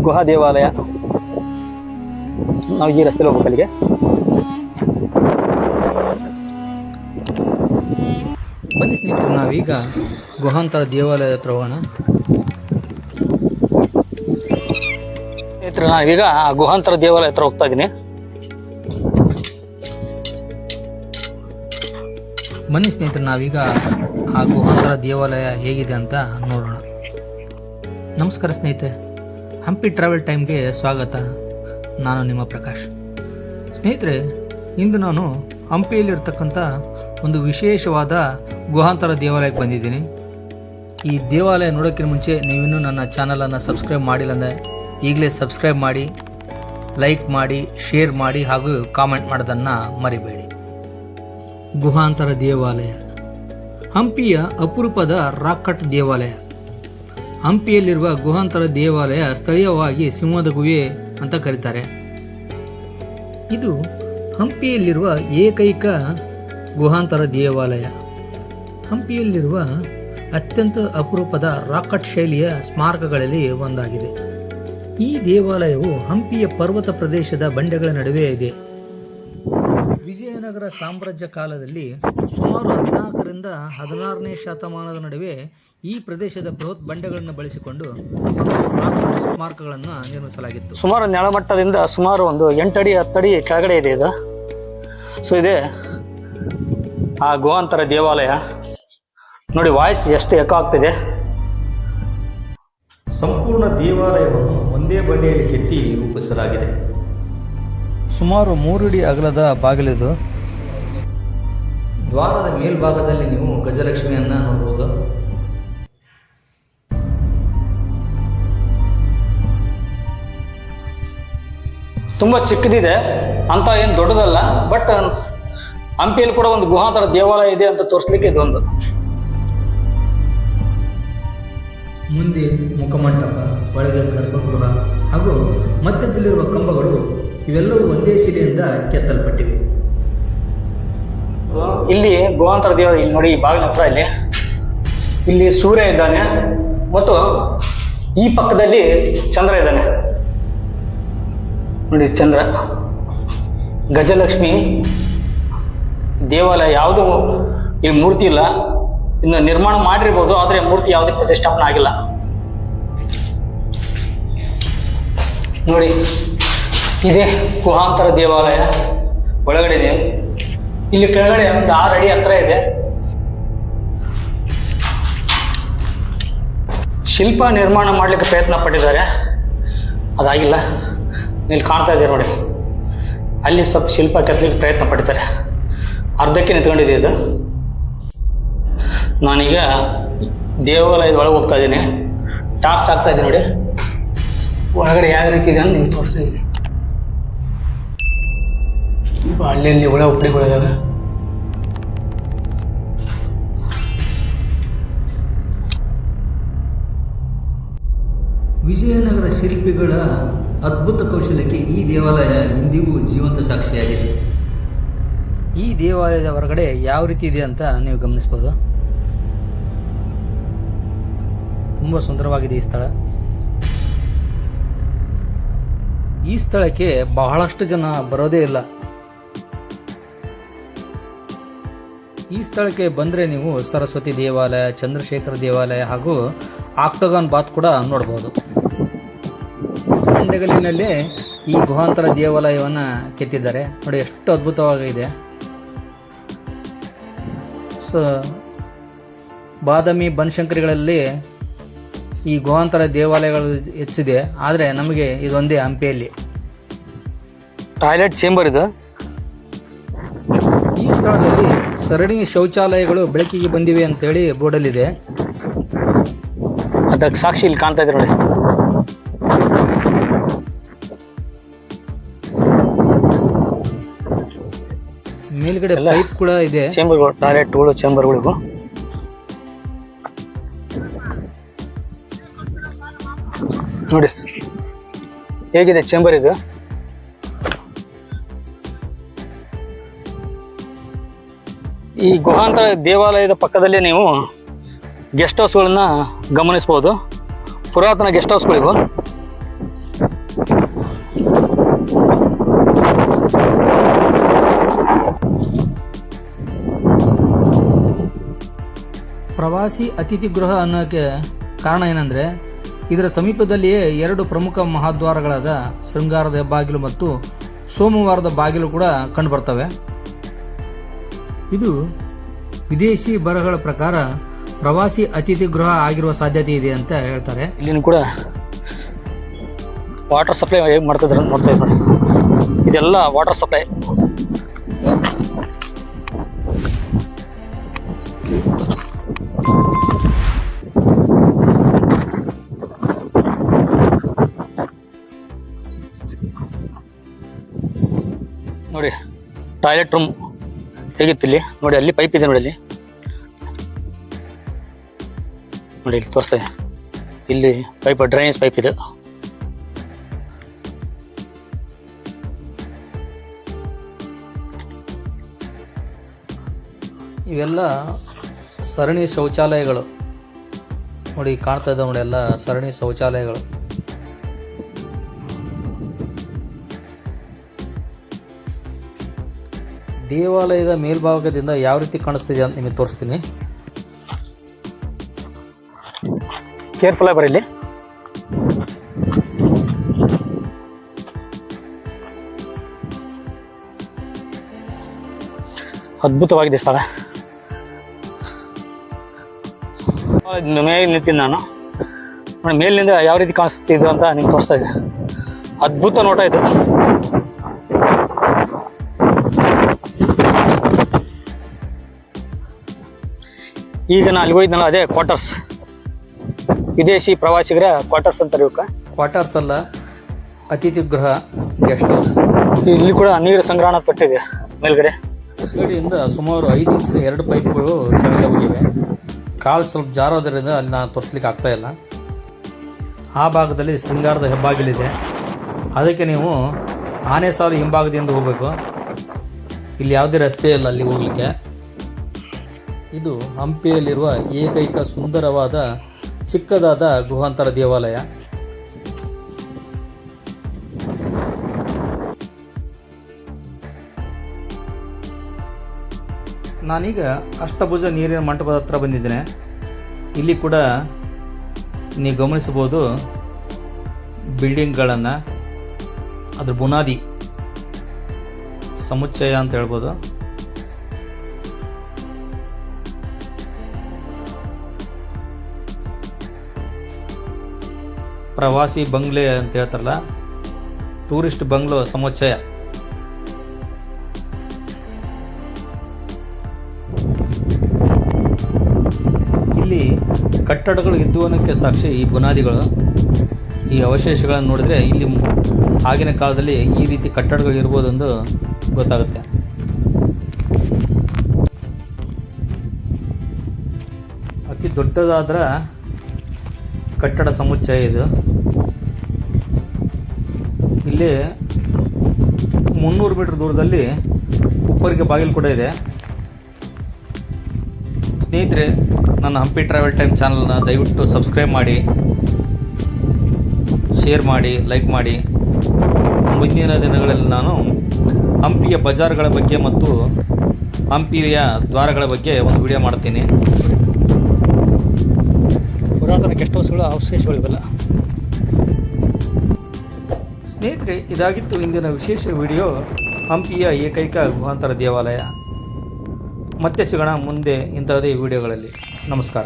ಗುಹಾ ದೇವಾಲಯ. ನಾವು ಈ ರಸ್ತೆಲಿ ಹೋಗ್ಬೇಕು ಅಲ್ಲಿಗೆ. ಬನ್ನಿ ಸ್ನೇಹಿತರೆ, ನಾವೀಗ ಗುಹಾಂತರ ದೇವಾಲಯದ ಹತ್ರ ಹೋಗೋಣ. ಸ್ನೇಹಿತರೆ, ನಾವೀಗ ಗುಹಾಂತರ ದೇವಾಲಯ ಹತ್ರ ಹೋಗ್ತಾ ಇದ್ದೀನಿ. ಬನ್ನಿ ಸ್ನೇಹಿತರೆ, ನಾವೀಗ ಆ ಗುಹಾಂತರ ದೇವಾಲಯ ಹೇಗಿದೆ ಅಂತ ನೋಡೋಣ. ನಮಸ್ಕಾರ ಸ್ನೇಹಿತರೆ, ಹಂಪಿ ಟ್ರಾವೆಲ್ ಟೈಮ್ಗೆ ಸ್ವಾಗತ. ನಾನು ನಿಮ್ಮ ಪ್ರಕಾಶ್. ಸ್ನೇಹಿತರೆ, ಇಂದು ನಾನು ಹಂಪಿಯಲ್ಲಿರ್ತಕ್ಕಂಥ ಒಂದು ವಿಶೇಷವಾದ ಗುಹಾಂತರ ದೇವಾಲಯಕ್ಕೆ ಬಂದಿದ್ದೀನಿ. ಈ ದೇವಾಲಯ ನೋಡೋಕ್ಕಿಂತ ಮುಂಚೆ ನೀವಿನ್ನೂ ನನ್ನ ಚಾನಲನ್ನು ಸಬ್ಸ್ಕ್ರೈಬ್ ಮಾಡಿಲ್ಲ ಅಂದರೆ ಈಗಲೇ ಸಬ್ಸ್ಕ್ರೈಬ್ ಮಾಡಿ, ಲೈಕ್ ಮಾಡಿ, ಶೇರ್ ಮಾಡಿ ಹಾಗೂ ಕಾಮೆಂಟ್ ಮಾಡೋದನ್ನು ಮರಿಬೇಡಿ. ಗುಹಾಂತರ ದೇವಾಲಯ ಹಂಪಿಯ ಅಪರೂಪದ ರಾಕ್ ಕಟ್ ದೇವಾಲಯ. ಹಂಪಿಯಲ್ಲಿರುವ ಗುಹಾಂತರ ದೇವಾಲಯ ಸ್ಥಳೀಯವಾಗಿ ಸಿಂಹದ ಗುಹೆ ಅಂತ ಕರೀತಾರೆ. ಇದು ಹಂಪಿಯಲ್ಲಿರುವ ಏಕೈಕ ಗುಹಾಂತರ ದೇವಾಲಯ. ಹಂಪಿಯಲ್ಲಿರುವ ಅತ್ಯಂತ ಅಪರೂಪದ ರಾಕ್ ಕಟ್ ಶೈಲಿಯ ಸ್ಮಾರಕಗಳಲ್ಲಿ ಒಂದಾಗಿದೆ. ಈ ದೇವಾಲಯವು ಹಂಪಿಯ ಪರ್ವತ ಪ್ರದೇಶದ ಬಂಡೆಗಳ ನಡುವೆ ಇದೆ. ವಿಜಯನಗರ ಸಾಮ್ರಾಜ್ಯ ಕಾಲದಲ್ಲಿ ಸುಮಾರು 14ರಿಂದ 16ನೇ ಶತಮಾನದ ನಡುವೆ ಈ ಪ್ರದೇಶದ ಬೃಹತ್ ಬಂಡೆಗಳನ್ನು ಬಳಸಿಕೊಂಡು ಸ್ಮಾರಕಗಳನ್ನು ನಿರ್ಮಿಸಲಾಗಿತ್ತು. ಸುಮಾರು ನೆಲಮಟ್ಟದಿಂದ ಸುಮಾರು ಒಂದು 8 ಅಡಿ 10 ಅಡಿ ಕೆಳಗಡೆ ಇದೆ ಇದು. ಸೊ ಇದೆ ಆ ಗುಹಾಂತರ ದೇವಾಲಯ. ನೋಡಿ, ವಾಯ್ಸ್ ಎಷ್ಟು ಎಕೋ ಆಗ್ತಿದೆ. ಸಂಪೂರ್ಣ ದೇವಾಲಯವನ್ನು ಒಂದೇ ಬಂಡೆಯಲ್ಲಿ ಕೆತ್ತಿ ರೂಪಿಸಲಾಗಿದೆ. ಸುಮಾರು 3 ಅಡಿ ಅಗಲದ ಬಾಗಿಲಿದು. ದ್ವಾರದ ಮೇಲ್ಭಾಗದಲ್ಲಿ ನೀವು ಗಜಲಕ್ಷ್ಮಿಯನ್ನ ನೋಡಬಹುದು. ತುಂಬ ಚಿಕ್ಕದಿದೆ ಅಂತ, ಏನು ದೊಡ್ಡದಲ್ಲ. ಬಟ್ ಹಂಪಿಯಲ್ಲಿ ಕೂಡ ಒಂದು ಗುಹಾಂತರ ದೇವಾಲಯ ಇದೆ ಅಂತ ತೋರಿಸ್ಲಿಕ್ಕೆ ಇದೊಂದು. ಮುಂದೆ ಮುಖಮಂಟಪ, ಒಳಗೆ ಗರ್ಭಗೃಹ ಹಾಗೂ ಮಧ್ಯದಲ್ಲಿರುವ ಕಂಬಗಳು ಇವೆಲ್ಲವೂ ಒಂದೇ ಶಿಲೆಯಿಂದ ಕೆತ್ತಲ್ಪಟ್ಟಿವೆ. ಇಲ್ಲಿ ಗುಹಾಂತರ ದೇವಾಲಯ, ಇಲ್ಲಿ ನೋಡಿ, ಈ ಬಾಗಿಲ ಹತ್ರ ಇಲ್ಲಿ ಸೂರ್ಯ ಇದ್ದಾನೆ ಮತ್ತು ಈ ಪಕ್ಕದಲ್ಲಿ ಚಂದ್ರ ಇದ್ದಾನೆ. ನೋಡಿ, ಚಂದ್ರ. ಗಜಲಕ್ಷ್ಮಿ ದೇವಾಲಯ. ಯಾವುದು ಇಲ್ಲಿ ಮೂರ್ತಿ ಇಲ್ಲ. ಇನ್ನು ನಿರ್ಮಾಣ ಮಾಡಿರ್ಬೋದು, ಆದರೆ ಮೂರ್ತಿ ಯಾವುದೇ ಪ್ರತಿಷ್ಠಾಪನೆ ಆಗಿಲ್ಲ. ನೋಡಿ, ಇದೇ ಗುಹಾಂತರ ದೇವಾಲಯ ಒಳಗಡೆ ಇದೆ. ಇಲ್ಲಿ ಕೆಳಗಡೆ ಒಂದು 6 ಅಡಿ ಹತ್ರ ಇದೆ. ಶಿಲ್ಪ ನಿರ್ಮಾಣ ಮಾಡಲಿಕ್ಕೆ ಪ್ರಯತ್ನ ಪಟ್ಟಿದ್ದಾರೆ, ಅದಾಗಿಲ್ಲ. ಇಲ್ಲಿ ಕಾಣ್ತಾ ಇದೆ ನೋಡಿ, ಅಲ್ಲಿ ಸ್ವಲ್ಪ ಶಿಲ್ಪ ಕೆತ್ತಲಿಕ್ಕೆ ಪ್ರಯತ್ನ ಪಟ್ಟಿದ್ದಾರೆ. ಅರ್ಧಕ್ಕೆ ನಿಂತ್ಕೊಂಡಿದೆ ಇದು. ನಾನೀಗ ದೇವಾಲಯದ ಒಳಗೆ ಹೋಗ್ತಾ ಇದ್ದೀನಿ. ಟಾರ್ಚ್ ಆಗ್ತಾ ಇದ್ದೀನಿ ನೋಡಿ, ಒಳಗಡೆ ಯಾವ ರೀತಿ ಇದೆ ಅಂತ ನಿಮ್ಗೆ ತೋರಿಸ್ತಾ ಇದ್ದೀನಿ. ಅಲ್ಲಿ ಹುಳ ಉಪ್ಪಡಿಗಳಿದಾವೆ. ವಿಜಯನಗರ ಶಿಲ್ಪಿಗಳ ಅದ್ಭುತ ಕೌಶಲ್ಯಕ್ಕೆ ಈ ದೇವಾಲಯ ಇಂದಿಗೂ ಜೀವಂತ ಸಾಕ್ಷಿಯಾಗಿದೆ. ಈ ದೇವಾಲಯದ ಹೊರಗಡೆ ಯಾವ ರೀತಿ ಇದೆ ಅಂತ ನೀವು ಗಮನಿಸ್ಬೋದು. ತುಂಬ ಸುಂದರವಾಗಿದೆ ಈ ಸ್ಥಳ. ಈ ಸ್ಥಳಕ್ಕೆ ಬಹಳಷ್ಟು ಜನ ಬರೋದೇ ಇಲ್ಲ. ಈ ಸ್ಥಳಕ್ಕೆ ಬಂದರೆ ನೀವು ಸರಸ್ವತಿ ದೇವಾಲಯ, ಚಂದ್ರಶೇಖರ ದೇವಾಲಯ ಹಾಗೂ ಆಕ್ಟೋಗಾನ್ ಬಾತ್ ಕೂಡ ನೋಡ್ಬೋದು. ಬಂಡೆಗಲ್ಲಿನಲ್ಲೇ ಈ ಗುಹಾಂತರ ದೇವಾಲಯವನ್ನು ಕೆತ್ತಿದ್ದಾರೆ. ನೋಡಿ, ಎಷ್ಟು ಅದ್ಭುತವಾಗಿದೆ. ಸೊ ಬಾದಾಮಿ, ಬನಶಂಕರಿಗಳಲ್ಲಿ ಈ ಗುಹಾಂತರ ದೇವಾಲಯಗಳು ಹೆಚ್ಚಿದೆ, ಆದರೆ ನಮಗೆ ಇದೊಂದೇ ಹಂಪಿಯಲ್ಲಿ. ಟಾಯ್ಲೆಟ್ ಚೇಂಬರ್ ಇದು. ಈ ಸ್ಥಳದಲ್ಲಿ ಸರಣಿ ಶೌಚಾಲಯಗಳು ಬೆಳಕಿಗೆ ಬಂದಿವೆ ಅಂತೇಳಿ ಬೋರ್ಡಲ್ಲಿದೆ. ಅದಕ್ಕೆ ಸಾಕ್ಷಿ ಇಲ್ಲಿ ಕಾಣ್ತಾ ಇದೆ ನೋಡಿ. ಮೇಲ್ಗಡೆ ಪೈಪ್ ಕೂಡ ಇದೆ. ಚೇಂಬರ್ಗಳು, ಟಾಯ್ಲೆಟ್ಗಳು, ಚೇಂಬರ್ಗಳಿಗೂ. ನೋಡಿ ಹೇಗಿದೆ ಚೇಂಬರ್ ಇದು. ಈ ಗುಹಾಂತರ ದೇವಾಲಯದ ಪಕ್ಕದಲ್ಲೇ ನೀವು ಗೆಸ್ಟ್ ಹೌಸ್ಗಳನ್ನ ಗಮನಿಸ್ಬೋದು. ಪುರಾತನ ಗೆಸ್ಟ್ ಹೌಸ್ಗಳಿವು. ಪ್ರವಾಸಿ ಅತಿಥಿ ಗೃಹ ಅನ್ನೋಕ್ಕೆ ಕಾರಣ ಏನಂದರೆ ಇದರ ಸಮೀಪದಲ್ಲಿಯೇ 2 ಪ್ರಮುಖ ಮಹಾದ್ವಾರಗಳಾದ ಶೃಂಗಾರದ ಹೆಬ್ಬಾಗಿಲು ಮತ್ತು ಸೋಮವಾರದ ಬಾಗಿಲು ಕೂಡ ಕಂಡುಬರ್ತವೆ. ಇದು ವಿದೇಶಿ ಬರಹಗಳ ಪ್ರಕಾರ ಪ್ರವಾಸಿ ಅತಿಥಿ ಗೃಹ ಆಗಿರುವ ಸಾಧ್ಯತೆ ಇದೆ ಅಂತ ಹೇಳ್ತಾರೆ. ಇಲ್ಲಿನೂ ಕೂಡ ವಾಟರ್ ಸಪ್ಲೈ ಹೇಗೆ ಮಾಡ್ತಿದ್ರು ಅಂತ ನೋಡ್ತಾ ಇದ್ದಾರೆ ನೋಡಿ. ಇದೆಲ್ಲ ವಾಟರ್ ಸಪ್ಲೈ. ನೋಡಿ ಟಾಯ್ಲೆಟ್ ರೂಮ್ ಹೇಗಿತ್ತು ಇಲ್ಲಿ ನೋಡಿ, ಅಲ್ಲಿ ಪೈಪ್ ಇದೆ ನೋಡಿ, ಅಲ್ಲಿ ನೋಡಿ, ಇಲ್ಲಿ ತೋರಿಸ್ತಾ ಇದೆ. ಇಲ್ಲಿ ಪೈಪ್, ಡ್ರೈನೇಜ್ ಪೈಪ್ ಇದೆ. ಇವೆಲ್ಲ ಸರಣಿ ಶೌಚಾಲಯಗಳು ನೋಡಿ, ಕಾಣ್ತಾ ಇದ್ದಾವೆ ನೋಡಿ, ಎಲ್ಲ ಸರಣಿ ಶೌಚಾಲಯಗಳು. ದೇವಾಲಯದ ಮೇಲ್ಭಾಗದಿಂದ ಯಾವ ರೀತಿ ಕಾಣಿಸ್ತಿದೆ ಅಂತ ನಿಮಗೆ ತೋರಿಸ್ತೀನಿ. ಕೇರ್ಫುಲ್ ಆಗಿ ಬರೀ. ಅದ್ಭುತವಾಗಿದೆ ಸ್ಥಳ. ಮೇಲೆ ನಿಂತೀನಿ ನಾನು ನೋಡಿ, ಮೇಲಿನಿಂದ ಯಾವ ರೀತಿ ಕಾಣಿಸ್ತಿದ್ದು ಅಂತ ನಿಮ್ಗೆ ತೋರಿಸ್ತಾ ಇದ್ದೆ. ಅದ್ಭುತ ನೋಟ ಇದು. ಈಗ ನಾನು ಅಲ್ಲಿ ಹೋಗಿದ್ನಲ್ಲ, ಅದೇ ಕ್ವಾರ್ಟರ್ಸ್, ವಿದೇಶಿ ಪ್ರವಾಸಿಗರ ಕ್ವಾರ್ಟರ್ಸ್ ಅಂತಾರೆ ಇವಕ್ಕೆ. ಕ್ವಾರ್ಟರ್ಸ್ ಅಲ್ಲ, ಅತಿಥಿ ಗೃಹ, ಗೆಸ್ಟ್ ಹೌಸ್. ಇಲ್ಲಿ ಕೂಡ ನೀರು ಸಂಗ್ರಹಣ ತೊಟ್ಟಿದೆ ಮೇಲ್ಗಡೆ. ಮೇಲ್ಗಡೆಯಿಂದ ಸುಮಾರು 5 ಇಂಚಿನ 2 ಪೈಪ್ಗಳು ಕೆಳಗಡೆ ಹೋಗಿವೆ. ಕಾಲು ಸ್ವಲ್ಪ ಜಾರೋದರಿಂದ ಅಲ್ಲಿ ನಾನು ತೋರಿಸ್ಲಿಕ್ಕೆ ಆಗ್ತಾ ಇಲ್ಲ. ಆ ಭಾಗದಲ್ಲಿ ಶೃಂಗಾರದ ಹೆಬ್ಬಾಗಿಲಿದೆ. ಅದಕ್ಕೆ ನೀವು ಆನೆ ಸಾಲು ಹಿಂಭಾಗದಿಂದ ಹೋಗಬೇಕು. ಇಲ್ಲಿ ಯಾವುದೇ ರಸ್ತೆ ಇಲ್ಲ ಅಲ್ಲಿ ಹೋಗಲಿಕ್ಕೆ. ಇದು ಹಂಪಿಯಲ್ಲಿರುವ ಏಕೈಕ ಸುಂದರವಾದ ಚಿಕ್ಕದಾದ ಗುಹಾಂತರ ದೇವಾಲಯ. ನಾನೀಗ ಅಷ್ಟಭುಜ ನೀರಿನ ಮಂಟಪದ ಹತ್ರ ಬಂದಿದ್ದೇನೆ. ಇಲ್ಲಿ ಕೂಡ ನೀವು ಗಮನಿಸಬಹುದು ಬಿಲ್ಡಿಂಗ್ಗಳನ್ನು, ಅದ್ರ ಬುನಾದಿ ಸಮುಚ್ಚಯ ಅಂತ ಹೇಳ್ಬೋದು. ಪ್ರವಾಸಿ ಬಂಗ್ಲೆ ಅಂತ ಹೇಳ್ತಾರಲ್ಲ, ಟೂರಿಸ್ಟ್ ಬಂಗ್ಲೋ ಸಮುಚ್ಚಯ. ಇಲ್ಲಿ ಕಟ್ಟಡಗಳು ಇದ್ದು ಅನ್ನೋಕ್ಕೆ ಸಾಕ್ಷಿ ಈ ಬುನಾದಿಗಳು. ಈ ಅವಶೇಷಗಳನ್ನು ನೋಡಿದರೆ ಇಲ್ಲಿ ಆಗಿನ ಕಾಲದಲ್ಲಿ ಈ ರೀತಿ ಕಟ್ಟಡಗಳು ಇರ್ಬೋದೆಂದು ಗೊತ್ತಾಗುತ್ತೆ. ಅತಿ ದೊಡ್ಡದಾದ ಕಟ್ಟಡ ಸಮುಚ್ಚಯ ಇದು. ಇಲ್ಲಿ 300 ಮೀಟರ್ ದೂರದಲ್ಲಿ ಉಪ್ಪರಿಗೆ ಬಾಗಿಲು ಕೂಡ ಇದೆ. ಸ್ನೇಹಿತರೆ, ನನ್ನ ಹಂಪಿ ಟ್ರಾವೆಲ್ ಟೈಮ್ ಚಾನಲ್ನ ದಯವಿಟ್ಟು ಸಬ್ಸ್ಕ್ರೈಬ್ ಮಾಡಿ, ಶೇರ್ ಮಾಡಿ, ಲೈಕ್ ಮಾಡಿ. ಮುಂದಿನ ದಿನಗಳಲ್ಲಿ ನಾನು ಹಂಪಿಯ ಬಜಾರ್ಗಳ ಬಗ್ಗೆ ಮತ್ತು ಹಂಪಿಯ ದ್ವಾರಗಳ ಬಗ್ಗೆ ಒಂದು ವಿಡಿಯೋ ಮಾಡ್ತೀನಿ. ಪುರಾತನ ಗೆಸ್ಟ್ ಹೌಸ್ಗಳು, ಅವಶೇಷಗಳು ಇವೆಲ್ಲ. ಸ್ನೇಹಿತರೆ, ಇದಾಗಿತ್ತು ಇಂದಿನ ವಿಶೇಷ ವಿಡಿಯೋ, ಹಂಪಿಯ ಏಕೈಕ ಗುಹಾಂತರ ದೇವಾಲಯ. ಮತ್ತೆ ಸಿಗೋಣ ಮುಂದೆ ಇಂಥದೇ ವಿಡಿಯೋಗಳಲ್ಲಿ. ನಮಸ್ಕಾರ.